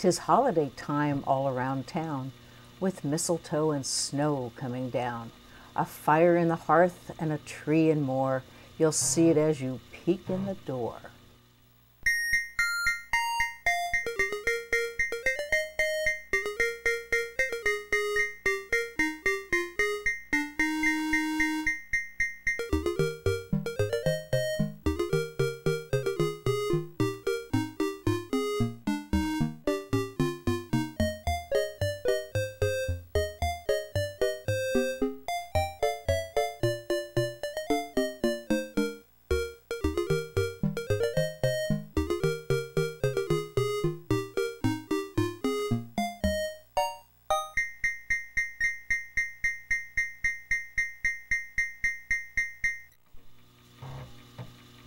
'Tis holiday time all around town, with mistletoe and snow coming down. A fire in the hearth and a tree and more. You'll see it as you peek in the door.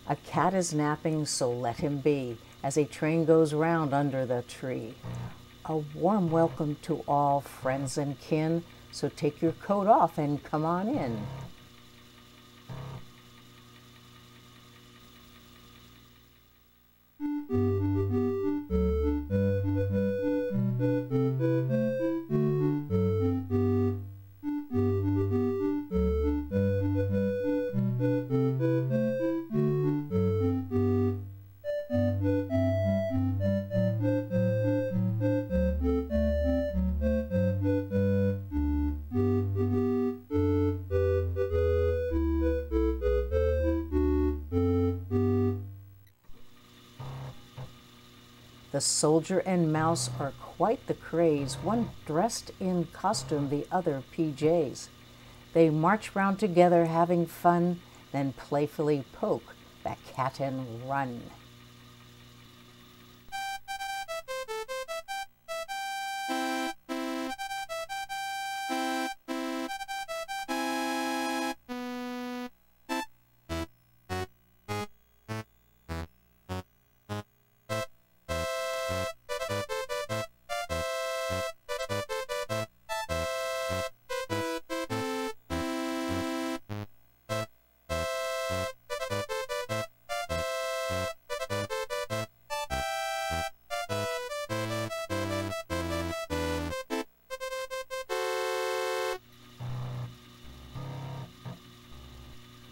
A cat is napping, so let him be, as a train goes round under the tree. A warm welcome to all friends and kin, so take your coat off and come on in. The soldier and mouse are quite the craze, one dressed in costume, the other PJs. They march round together having fun, then playfully poke the cat and run.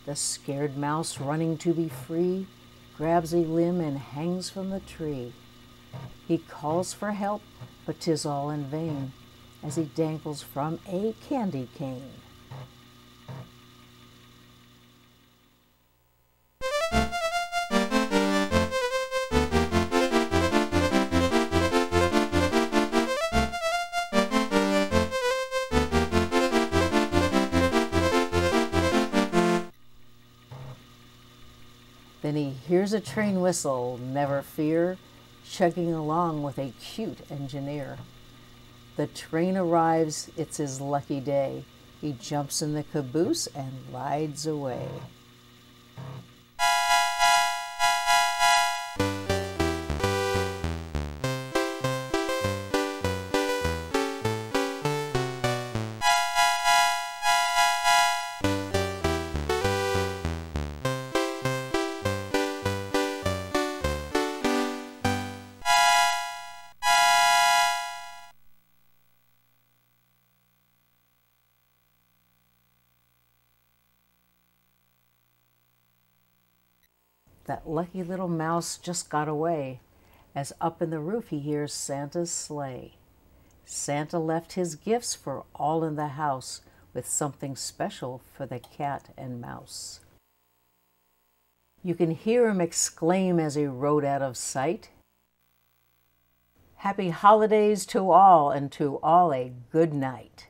The scared mouse, running to be free, grabs a limb and hangs from the tree. He calls for help, but 'tis all in vain, as he dangles from a candy cane. Then he hears a train whistle, never fear, chugging along with a cute engineer. The train arrives, it's his lucky day. He jumps in the caboose and rides away. That lucky little mouse just got away, as up in the roof he hears Santa's sleigh. Santa left his gifts for all in the house, with something special for the cat and mouse. You can hear him exclaim as he rode out of sight, "Happy holidays to all, and to all a good night."